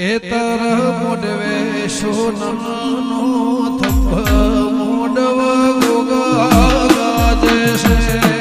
એ તર મોડવે સોનાનો થપ્પ મોડવ ગોગા ગાજે છે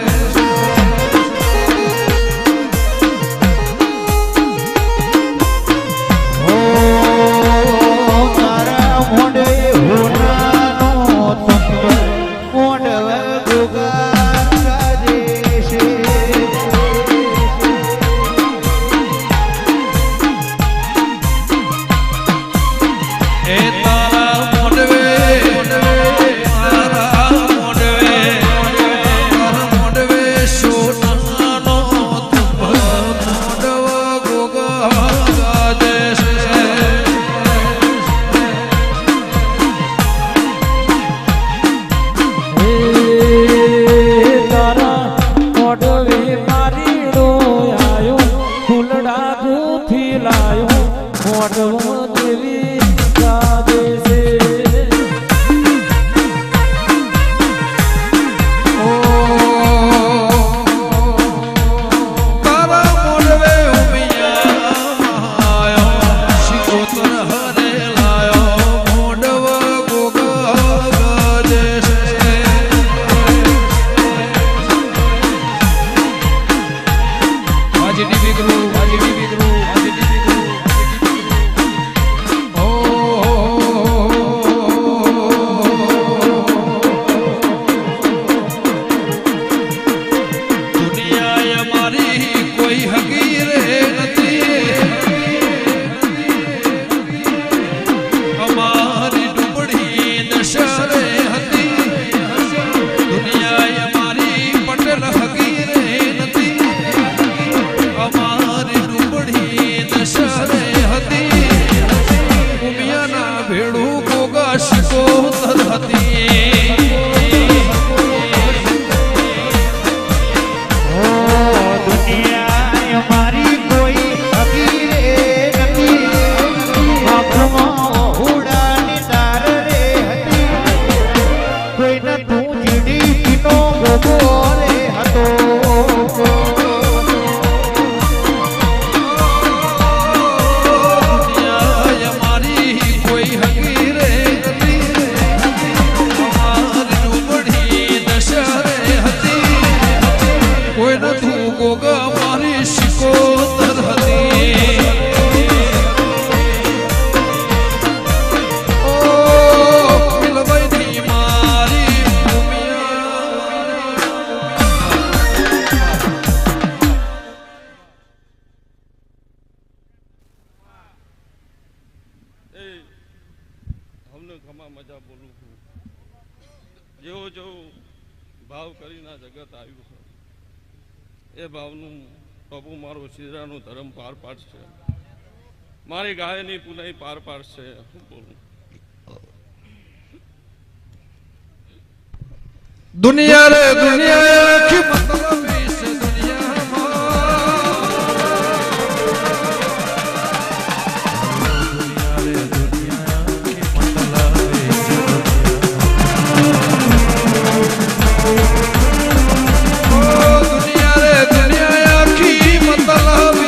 ભાવ કરીને જગત આવ્યું છે એ ભાવનું પ્રભુ મારો શિરાનો ધર્મ પાર પાડશે મારી ગાયની પુનઃ પાર પાડશે હું બોલું દુનિયા રે દુનિયા આખી મતલબ છે દુનિયામાં દુનિયા રે દુનિયા આખી મતલબ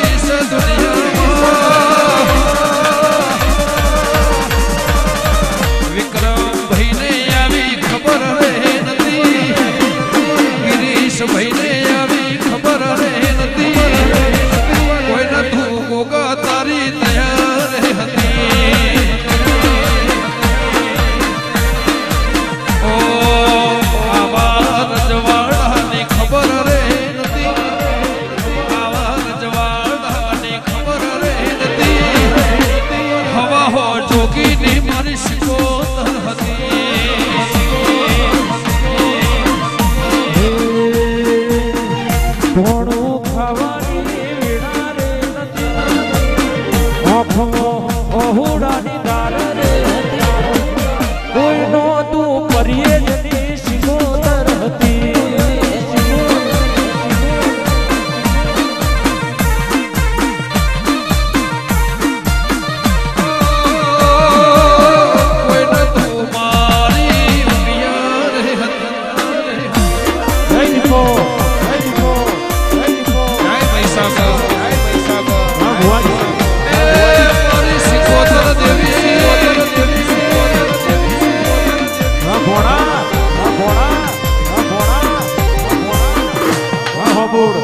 બોલ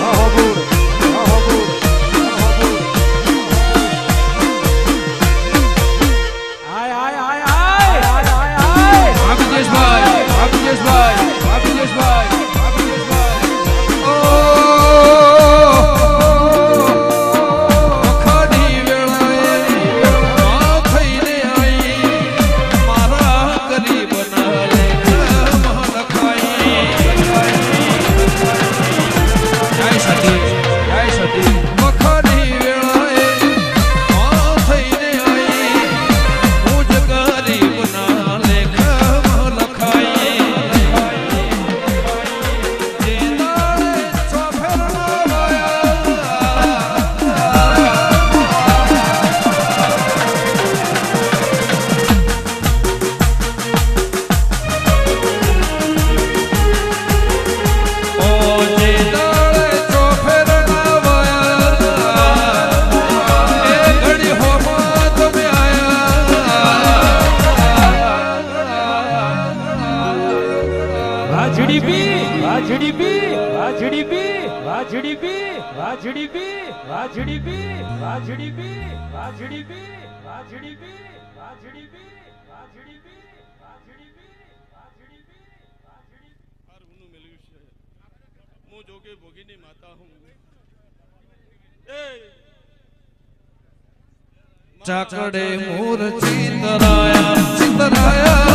આહો બોલ આહો બોલ આય આય આય આય આય આય આય અભિજેશભાઈ અભિજેશભાઈ અભિજેશભાઈ અભિજેશભાઈ ઓ ખાડી વેળાએ આ થઈને આઈ મારા ગરીબના લેખમાં લખાઈ જય સતી મખાની વેળાએ આ થઈને આઈ હું જ ગરીબના લેખમાં લખાઈ જે દાડે ચોફેરના વાયા ઓ જે દાડે ચોફેરના વાયા એ ઘડી હોમાં તમે આયા વાજડીબી વાજડીબી વાજડીબી વાજડીબી વાજડીબી વાજડીબી વાજડીબી વાજડીબી વાજડીબી વાજડીબી વાજડીબી આ રૂનું મેલ્યું છે હું જોગે ભોગીની માતા હું એ ચાકડે મોર ચિતરાયા ચિતરાયા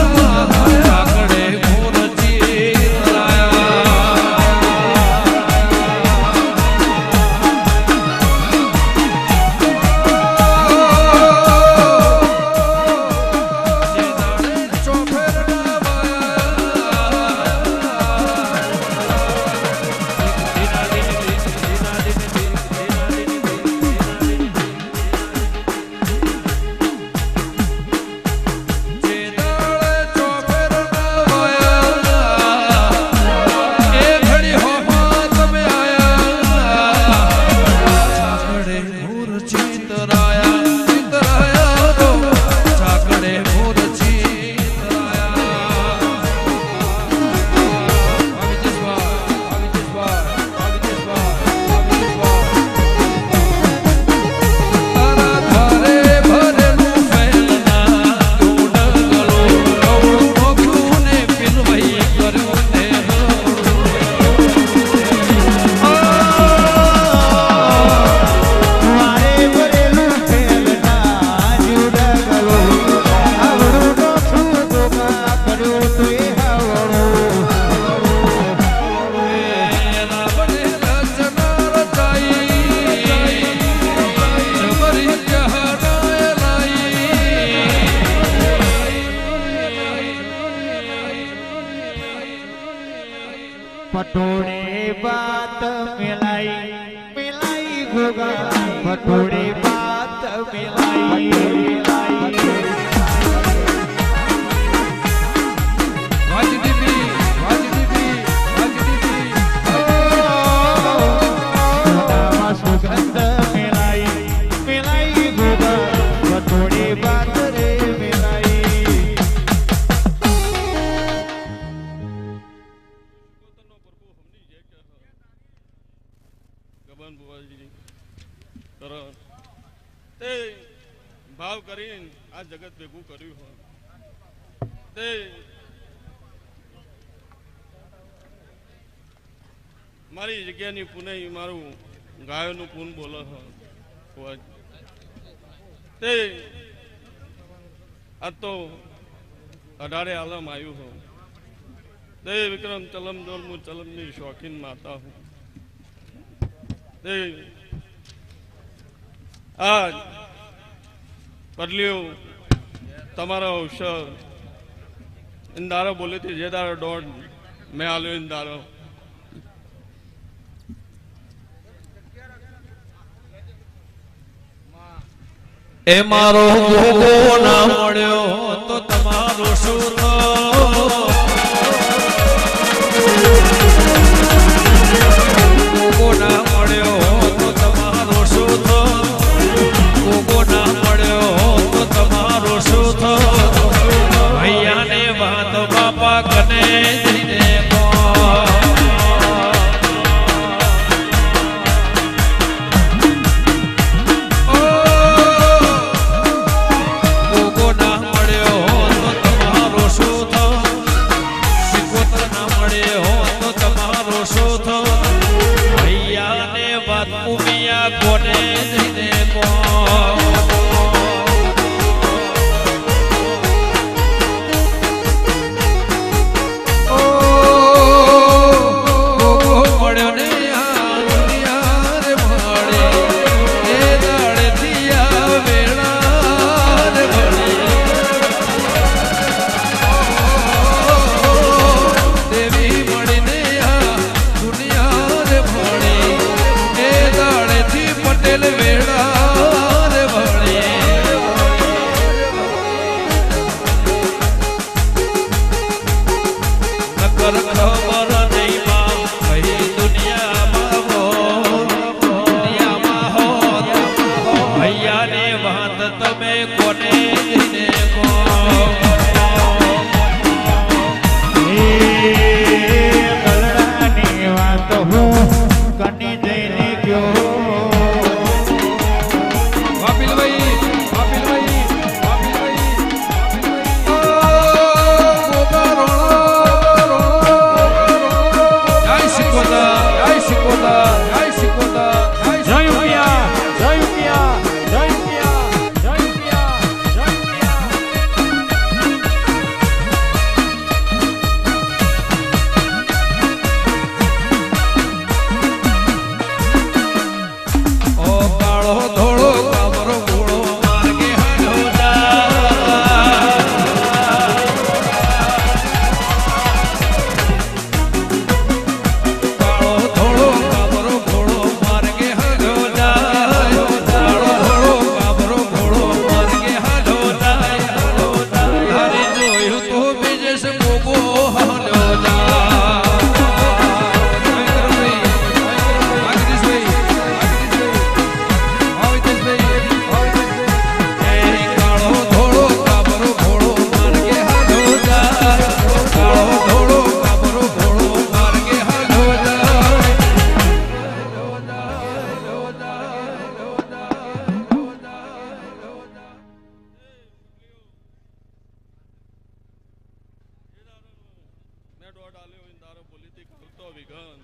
ચાકડે મોર पटोड़े बात मिलाई मिलाई गोगा पटोड़े बात मिलाई વાજદીબી વાજદીબી વાજદીબી सोनामा सुगंध मिलाई मिलाई गोगा पटोड़े बात रे मिलाई પોતાનો પ્રભુ હમની જે કે ગબન બુવાજી કર તે ભાવ કરીને આ જગત ભેગું કર્યું હોય તે મારી જગ્યાની પુનઃ મારું ગાયોનું પૂન બોલે હોય તે આ તો અઢારે આલમ આવ્યું હોય તે વિક્રમ ચલમ દોર હું ચલમની શોખીન માતા હું તે આજ બદલ્યો તમારો અવસર ઇંદારો બોલે તે જે દારો દોડ મેં આલ્યો ઇંદારો એ મારો ગોગો ના મળ્યો તો તમારો શું ગોગો ના મળ્યો તો તમારો શું ગોગો ના મળ્યો તો તમારો શું ભૈયાને વાત બાપા કને જઈને સિકોતર જય સિકોતર જય સિકોતર જય ઉમિયા જય ઉમિયા જય ઉમિયા જય ઉમિયા જય ઉમિયા ઓ કાળો ધોળો કાબરો ઘોડો માર્ગે હાલો કાળો ધોળો કાબરો ઘોડો માર્ગે હાલો કાળો ધોળો કાબરો ઘોડો માર્ગે હાલો તારે જોયું તો બીજસ મોગો હાલો મેં દોઢ આલ્યો હોય ને તારો બોલીથી કરતો વિઘન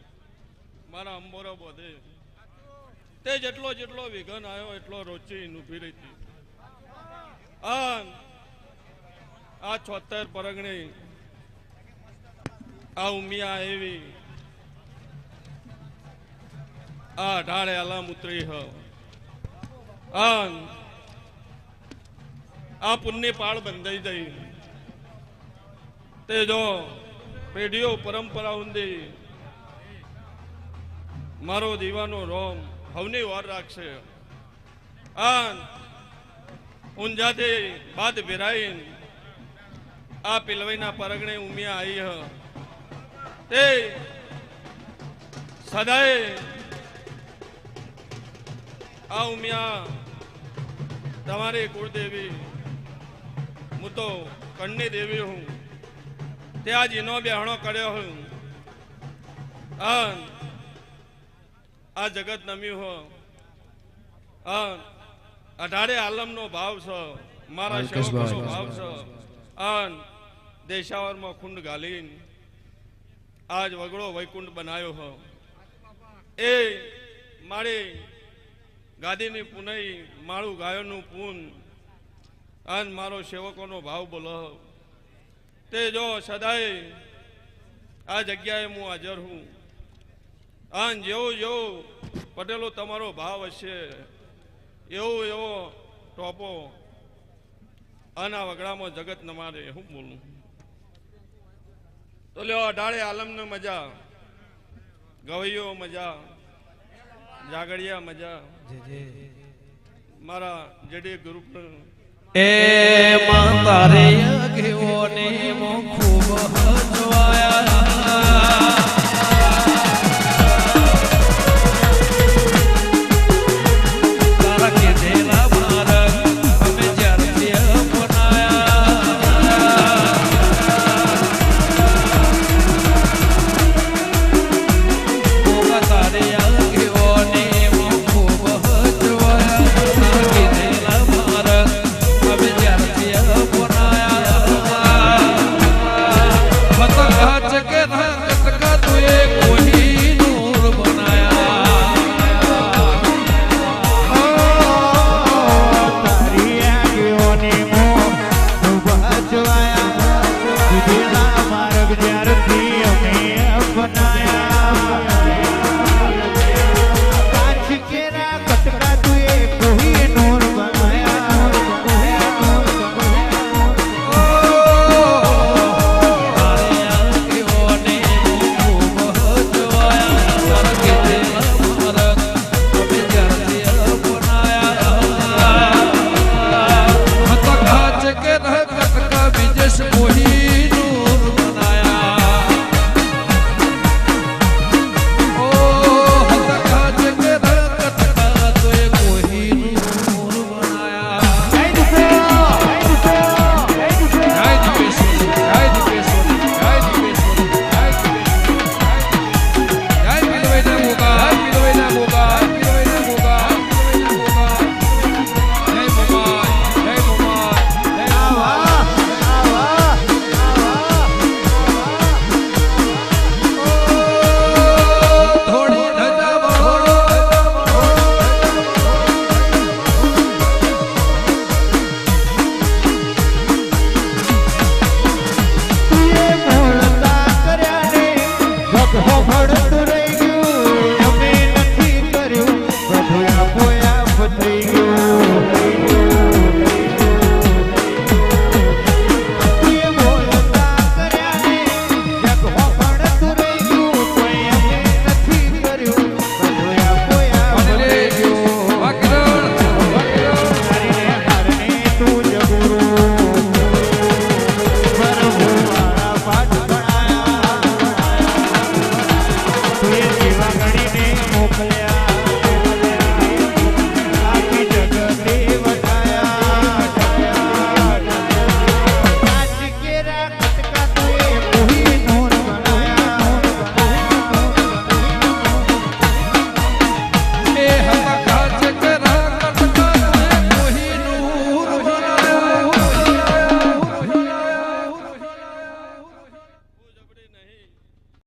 મારા અંબોરો બધે તે જેટલો જેટલો વિઘન આવ્યો એટલો રોચી ઊભી રહી હતી આ 76 પરગણી આ ઉમિયા એવી આ ઢાળે આલામ ઉતરી હ આ પુણ્ય પાળ બંધાઈ જઈ તે જો પેઢીઓ પરંપરા ઊંધી મારો દીવાનો રોમ હવની વાર રાખશે ઊંઝાથી બાદ ભેરાઈ આ પિલવાઈના પરગણે ઉમિયા આવી હ તે સદાય આ ઉમિયા તમારી કુળદેવી હું તો કણની દેવી હું ત્યાં જીનો બેહણો કર્યો હું આ જગત નમ્યું હો અઢારે આલમનો ભાવ છે મારા સેવકોનો ભાવ છે દેશાવરમાં કુંડ ગાલીને આજ વગડો વૈકુંઠ બનાવ્યો હો એ મારી ગાદીની પુનઈ મારું ગાયોનું પૂન અને મારો સેવકોનો ભાવ બોલો તે જો સદાય આ જગ્યાએ હું હાજર હું અને જેવું જેવું પટેલો તમારો ભાવ હશે એવો એવો ટોપો અને આ વગડામાં જગત ન મારે હું બોલું તો લ્યો અઢારે આલમને મજા ગવૈયો મજા જાગડિયા મજા મારા જેડી ગ્રુપ એ માં તારે અગેઓને મો ખૂબ હજવાયા